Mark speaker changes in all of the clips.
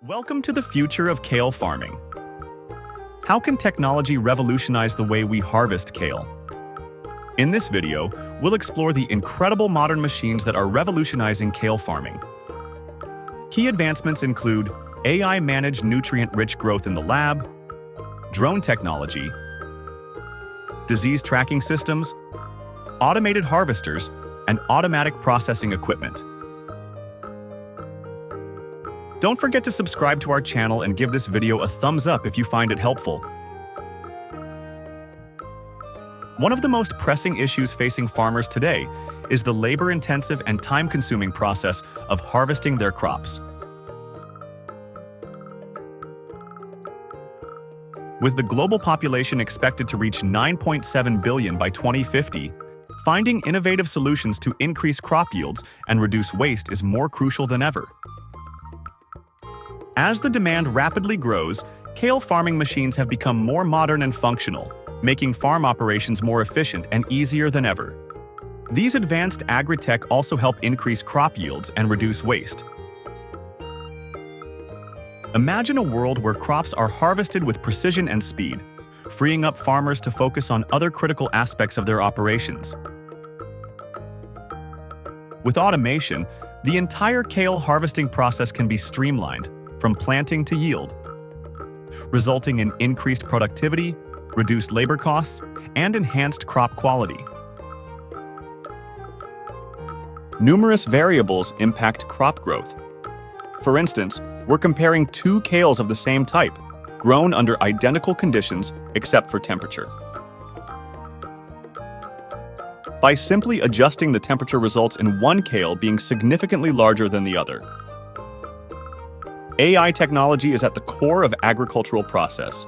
Speaker 1: Welcome to the future of kale farming. How can technology revolutionize the way we harvest kale? In this video, we'll explore the incredible modern machines that are revolutionizing kale farming. Key advancements include AI-managed nutrient-rich growth in the lab, drone technology, disease tracking systems, automated harvesters, and automatic processing equipment. Don't forget to subscribe to our channel and give this video a thumbs up if you find it helpful. One of the most pressing issues facing farmers today is the labor-intensive and time-consuming process of harvesting their crops. With the global population expected to reach 9.7 billion by 2050, finding innovative solutions to increase crop yields and reduce waste is more crucial than ever. As the demand rapidly grows, kale farming machines have become more modern and functional, making farm operations more efficient and easier than ever. These advanced agri-tech also help increase crop yields and reduce waste. Imagine a world where crops are harvested with precision and speed, freeing up farmers to focus on other critical aspects of their operations. With automation, the entire kale harvesting process can be streamlined, from planting to yield, resulting in increased productivity, reduced labor costs, and enhanced crop quality. Numerous variables impact crop growth. For instance, we're comparing two kales of the same type, grown under identical conditions except for temperature. By simply adjusting the temperature results in one kale being significantly larger than the other. AI technology is at the core of agricultural process.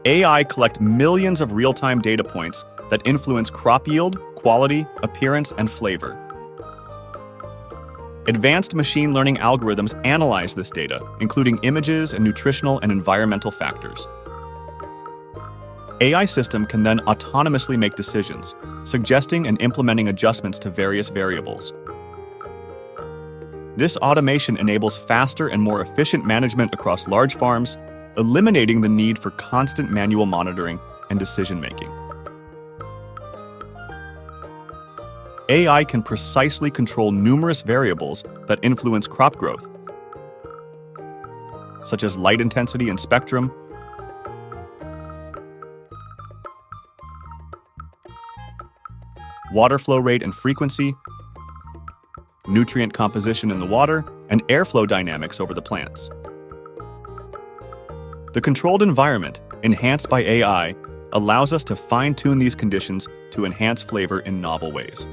Speaker 1: AI collect millions of real-time data points that influence crop yield, quality, appearance, and flavor. Advanced machine learning algorithms analyze this data, including images and nutritional and environmental factors. AI system can then autonomously make decisions, suggesting and implementing adjustments to various variables. This automation enables faster and more efficient management across large farms, eliminating the need for constant manual monitoring and decision-making. AI can precisely control numerous variables that influence crop growth, such as light intensity and spectrum, water flow rate and frequency, nutrient composition in the water, and airflow dynamics over the plants. The controlled environment, enhanced by AI, allows us to fine-tune these conditions to enhance flavor in novel ways.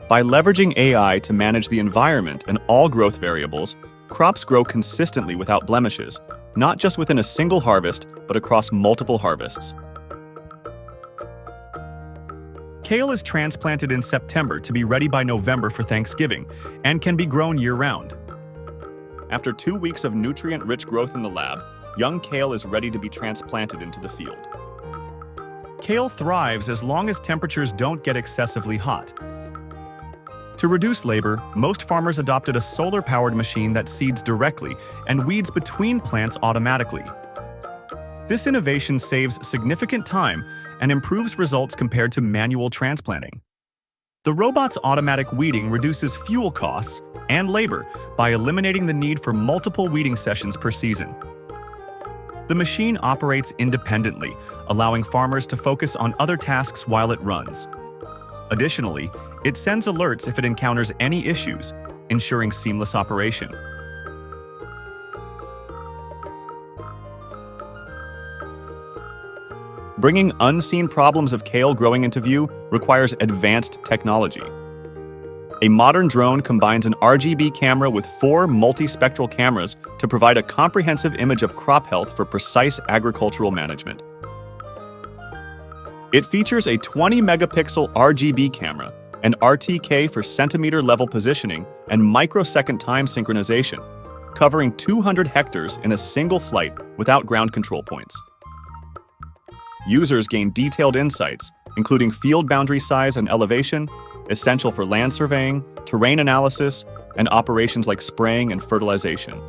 Speaker 1: By leveraging AI to manage the environment and all growth variables, crops grow consistently without blemishes, not just within a single harvest, but across multiple harvests. Kale is transplanted in September to be ready by November for Thanksgiving and can be grown year-round. After 2 weeks of nutrient-rich growth in the lab, young kale is ready to be transplanted into the field. Kale thrives as long as temperatures don't get excessively hot. To reduce labor, most farmers adopted a solar-powered machine that seeds directly and weeds between plants automatically. This innovation saves significant time and improves results compared to manual transplanting. The robot's automatic weeding reduces fuel costs and labor by eliminating the need for multiple weeding sessions per season. The machine operates independently, allowing farmers to focus on other tasks while it runs. Additionally, it sends alerts if it encounters any issues, ensuring seamless operation. Bringing unseen problems of kale growing into view requires advanced technology. A modern drone combines an RGB camera with 4 multispectral cameras to provide a comprehensive image of crop health for precise agricultural management. It features a 20-megapixel RGB camera, an RTK for centimeter-level positioning, and microsecond time synchronization, covering 200 hectares in a single flight without ground control points. Users gain detailed insights, including field boundary size and elevation, essential for land surveying, terrain analysis, and operations like spraying and fertilization.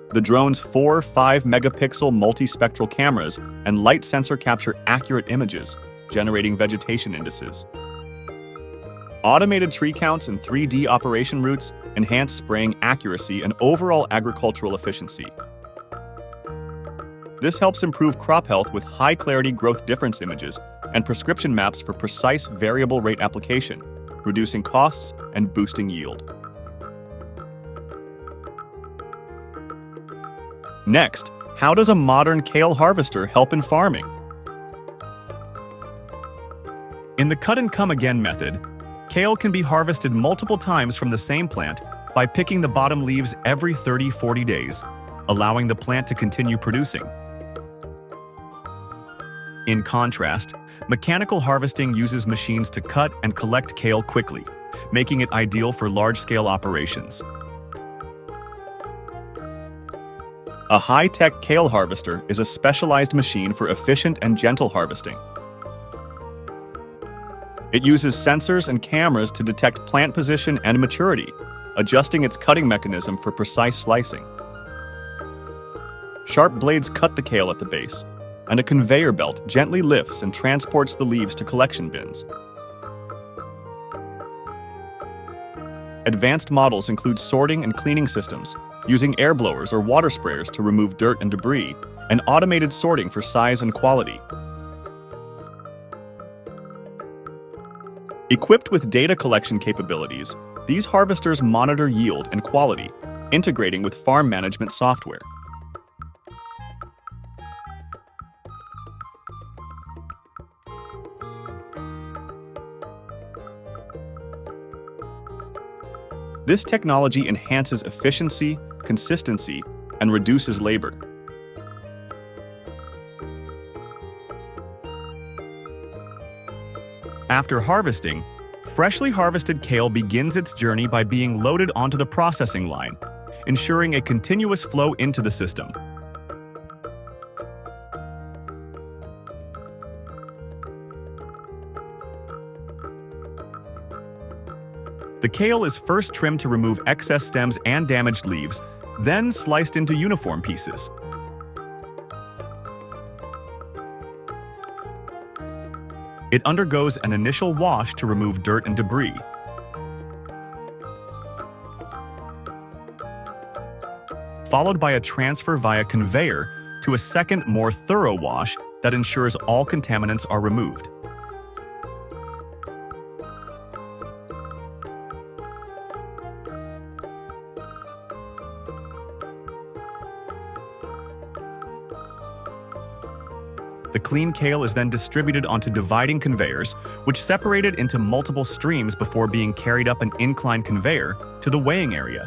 Speaker 1: The drone's 4-5 megapixel multispectral cameras and light sensor capture accurate images, generating vegetation indices. Automated tree counts and 3D operation routes enhance spraying accuracy and overall agricultural efficiency. This helps improve crop health with high-clarity growth difference images and prescription maps for precise variable rate application, reducing costs and boosting yield. Next, how does a modern kale harvester help in farming? In the cut-and-come-again method, kale can be harvested multiple times from the same plant by picking the bottom leaves every 30-40 days, allowing the plant to continue producing. In contrast, mechanical harvesting uses machines to cut and collect kale quickly, making it ideal for large-scale operations. A high-tech kale harvester is a specialized machine for efficient and gentle harvesting. It uses sensors and cameras to detect plant position and maturity, adjusting its cutting mechanism for precise slicing. Sharp blades cut the kale at the base, and a conveyor belt gently lifts and transports the leaves to collection bins. Advanced models include sorting and cleaning systems, using air blowers or water sprayers to remove dirt and debris, and automated sorting for size and quality. Equipped with data collection capabilities, these harvesters monitor yield and quality, integrating with farm management software. This technology enhances efficiency, consistency, and reduces labor. After harvesting, freshly harvested kale begins its journey by being loaded onto the processing line, ensuring a continuous flow into the system. The kale is first trimmed to remove excess stems and damaged leaves, then sliced into uniform pieces. It undergoes an initial wash to remove dirt and debris. Followed by a transfer via conveyor to a second, more thorough wash that ensures all contaminants are removed. The clean kale is then distributed onto dividing conveyors, which separate it into multiple streams before being carried up an inclined conveyor to the weighing area.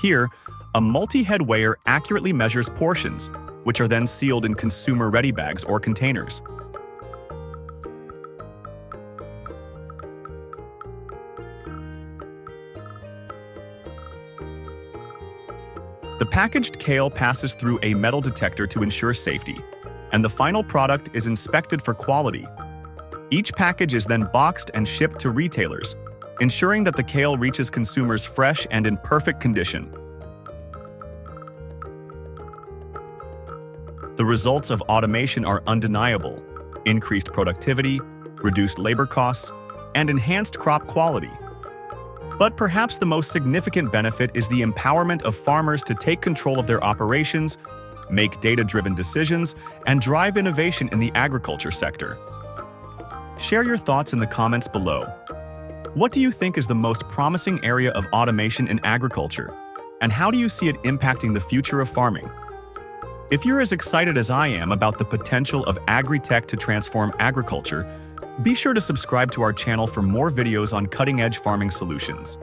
Speaker 1: Here, a multi-head weigher accurately measures portions, which are then sealed in consumer-ready bags or containers. The packaged kale passes through a metal detector to ensure safety, and the final product is inspected for quality. Each package is then boxed and shipped to retailers, ensuring that the kale reaches consumers fresh and in perfect condition. The results of automation are undeniable: increased productivity, reduced labor costs, and enhanced crop quality. But perhaps the most significant benefit is the empowerment of farmers to take control of their operations, make data-driven decisions, and drive innovation in the agriculture sector. Share your thoughts in the comments below. What do you think is the most promising area of automation in agriculture, and how do you see it impacting the future of farming? If you're as excited as I am about the potential of agri-tech to transform agriculture, Be sure to subscribe to our channel for more videos on cutting-edge farming solutions.